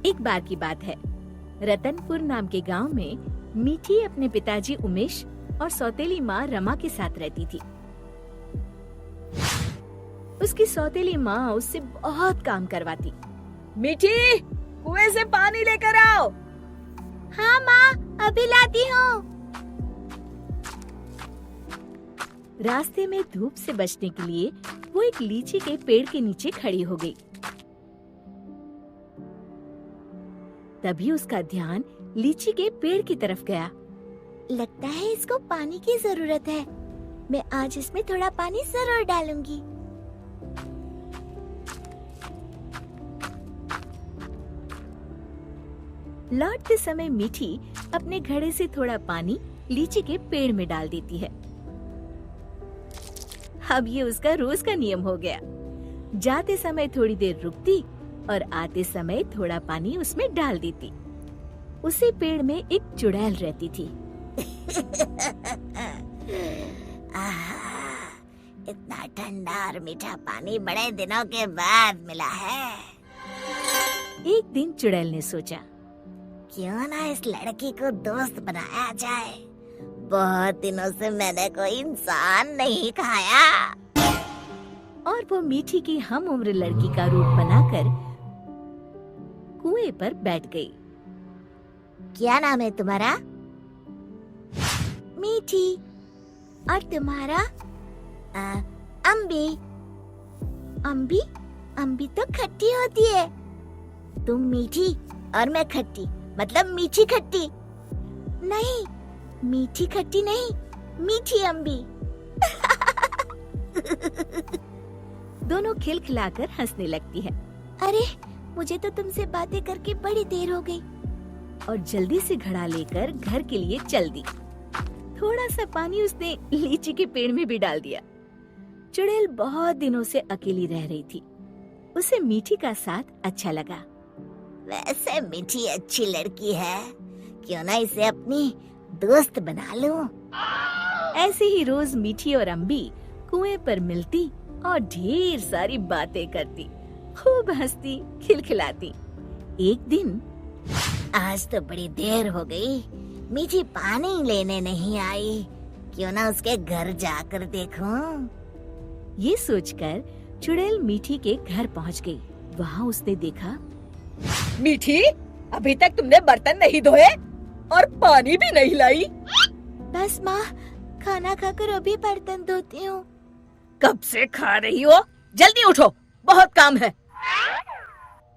एक बार की बात है, रतनपुर नाम के गांव में मीठी अपने पिताजी उमेश और सौतेली माँ रमा के साथ रहती थी। उसकी सौतेली माँ उससे बहुत काम करवाती। मीठी, कुएं से पानी लेकर आओ। हाँ माँ, अभी लाती हूँ। रास्ते में धूप से बचने के लिए वो एक लीची के पेड़ के नीचे खड़ी हो गई। तभी उसका ध्यान लीची के पेड़ की तरफ गया। लगता है इसको पानी की जरूरत है। मैं आज इसमें थोड़ा पानी जरूर डालूंगी। लौटते समय मीठी अपने घड़े से थोड़ा पानी लीची के पेड़ में डाल देती है। अब ये उसका रोज का नियम हो गया। जाते समय थोड़ी देर रुकती और आते समय थोड़ा पानी उसमें डाल देती। उसी पेड़ में एक चुड़ैल रहती थी। इतना ठंडा और मीठा पानी बड़े दिनों के बाद मिला है। एक दिन चुड़ैल ने सोचा, क्यों ना इस लड़की को दोस्त बनाया जाए। बहुत दिनों से मैंने कोई इंसान नहीं खाया। और वो मीठी की हम उम्र लड़की का रूप बनाकर कुएं पर बैठ गई। क्या नाम है तुम्हारा? मीठी। और तुम्हारा? अम्बी। अम्बी? अम्बी तो खट्टी होती है। तुम मीठी और मैं खट्टी, मतलब मीठी खट्टी। नहीं, मीठी खट्टी नहीं, मीठी अम्बी। दोनों खिलखिलाकर हंसने लगती है। अरे, मुझे तो तुमसे बातें करके बड़ी देर हो गई। और जल्दी से घड़ा लेकर घर के लिए चल दी। थोड़ा सा पानी उसने लीची के पेड़ में भी डाल दिया। चुड़ैल बहुत दिनों से अकेली रह रही थी। उसे मीठी का साथ अच्छा लगा। वैसे मीठी अच्छी लड़की है, क्यों ना इसे अपनी दोस्त बना लूं। ऐसे ही रोज मीठी और अम्बी कुएं पर मिलती और ढेर सारी बातें करती, खूब हंसती, खिलखिलाती। एक दिन, आज तो बड़ी देर हो गई, मीठी पानी लेने नहीं आई। क्यों ना उसके घर जाकर देखूं। ये सोचकर चुड़ैल मीठी के घर पहुंच गई। वहाँ उसने देखा, मीठी, अभी तक तुमने बर्तन नहीं धोए और पानी भी नहीं लाई। बस माँ, खाना खाकर अभी बर्तन धोती हूँ। कब से खा रही हो? जल्दी उठो, बहुत काम है।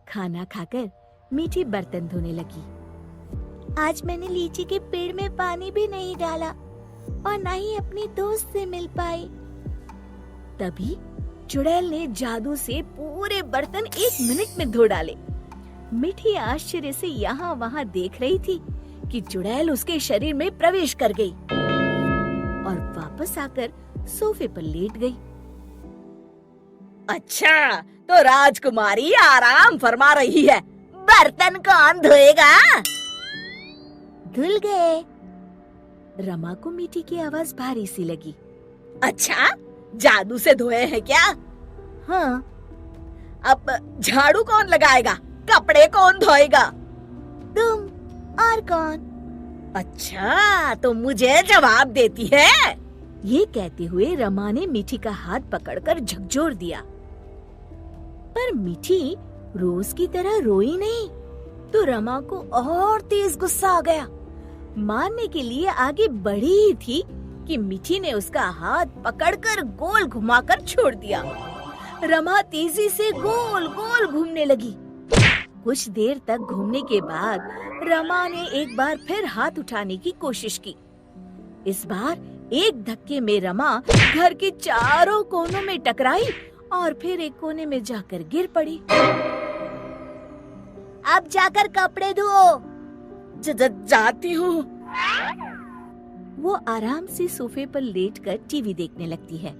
खाना खाकर मीठी बर्तन धोने लगी। आज मैंने लीची के पेड़ में पानी भी नहीं डाला और न ही अपनी दोस्त से मिल पाई। तभी चुड़ैल ने जादू से पूरे बर्तन 1 मिनट में धो डाले। मीठी आश्चर्य से यहाँ वहाँ देख रही थी कि चुड़ैल उसके शरीर में प्रवेश कर गई और वापस आकर सोफे पर लेट गई। अच्छा, तो राजकुमारी आराम फरमा रही है। बर्तन कौन धोएगा? धुल गए। रमा को मीठी की आवाज भारी सी लगी। अच्छा, जादू से धोए हैं क्या? हाँ। अब झाड़ू कौन लगाएगा? कपड़े कौन धोएगा? तुम। और कौन? अच्छा, तो मुझे जवाब देती है। ये कहते हुए रमा ने मीठी का हाथ पकड़कर झकझोर दिया। पर मीठी रोज की तरह रोई नहीं, तो रमा को और तेज गुस्सा आ गया। मारने के लिए आगे बढ़ी ही थी कि मीठी ने उसका हाथ पकड़कर गोल घुमाकर छोड़ दिया। रमा तेजी से गोल गोल घूमने लगी। कुछ देर तक घूमने के बाद रमा ने एक बार फिर हाथ उठाने की कोशिश की। इस बार एक धक्के में रमा घर के चारों कोनों में टकराई और फिर एक कोने में जाकर गिर पड़ी। अब जाकर कपड़े धो। जाती हूँ। वो आराम से सोफे पर लेटकर टीवी देखने लगती है।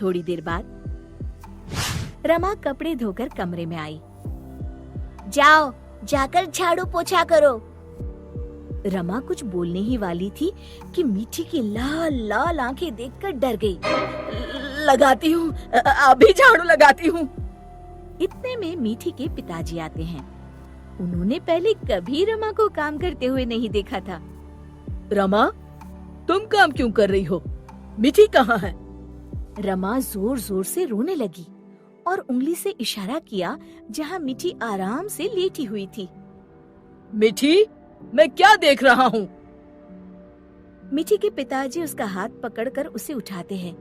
थोड़ी देर बाद रमा कपड़े धोकर कमरे में आई। जाओ, जाकर झाड़ू पोछा करो। रमा कुछ बोलने ही वाली थी कि मीठी की लाल लाल आंखें देखकर डर गई। लगाती हूँ, अभी झाड़ू लगाती हूँ। इतने में मीठी के पिताजी आते हैं। उन्होंने पहले कभी रमा को काम करते हुए नहीं देखा था। रमा, तुम काम क्यों कर रही हो? मीठी कहाँ है? रमा जोर जोर से रोने लगी और उंगली से इशारा किया जहाँ मीठी आराम से लेटी हुई थी। मीठी, मैं क्या देख रहा हूँ? मीठी के पिताजी उसका हाथ पकड़कर उसे उठाते हैं,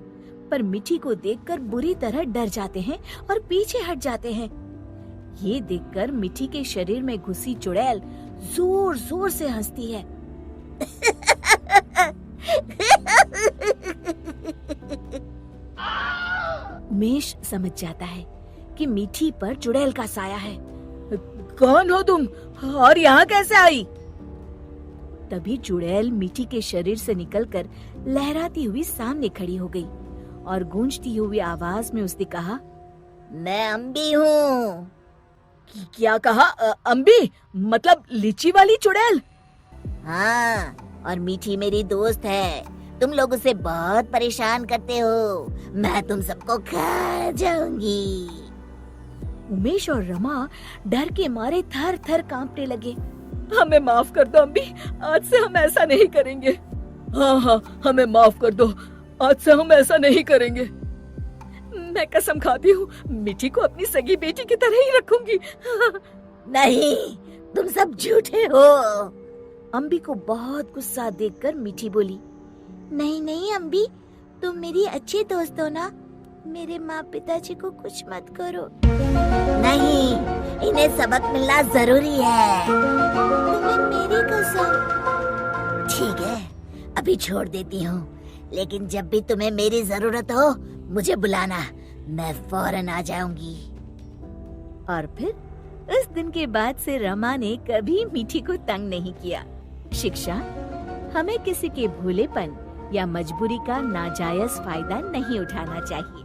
पर मीठी को देखकर बुरी तरह डर जाते हैं और पीछे हट जाते हैं। ये देखकर मीठी के शरीर में घुसी चुड़ैल जोर जोर से हंसती है। उमेश समझ जाता है कि मीठी पर चुड़ैल का साया है। कौन हो तुम और यहाँ कैसे आई? तभी चुड़ैल मीठी के शरीर से निकलकर लहराती हुई सामने खड़ी हो गई और गूंजती हुई आवाज में उसने कहा, मैं अम्बी हूँ। क्या कहा? अम्बी मतलब लीची वाली चुड़ैल? हाँ, और मीठी मेरी दोस्त है। तुम लोग उसे बहुत परेशान करते हो। मैं तुम सबको खा जाऊंगी। उमेश और रमा डर के मारे थर थर कांपने लगे। हमें माफ कर दो अम्बी, आज से हम ऐसा नहीं करेंगे। हाँ हाँ, हमें माफ कर दो, आज से हम ऐसा नहीं करेंगे। मैं कसम खाती हूँ, मीठी को अपनी सगी बेटी की तरह ही रखूंगी। नहीं, तुम सब झूठे हो। अम्बी को बहुत गुस्सा देखकर मीठी बोली, नहीं नहीं अम्बी, तुम मेरी अच्छी दोस्त हो ना, मेरे माँ पिताजी को कुछ मत करो। नहीं, इन्हें सबक मिलना जरूरी है। तुम्हें मेरी कसम। ठीक है, अभी छोड़ देती हूँ, लेकिन जब भी तुम्हें मेरी जरूरत हो मुझे बुलाना, मैं फौरन आ जाऊंगी। और फिर उस दिन के बाद से रमा ने कभी मीठी को तंग नहीं किया। शिक्षा: हमें किसी के भोलेपन या मजबूरी का नाजायज फायदा नहीं उठाना चाहिए।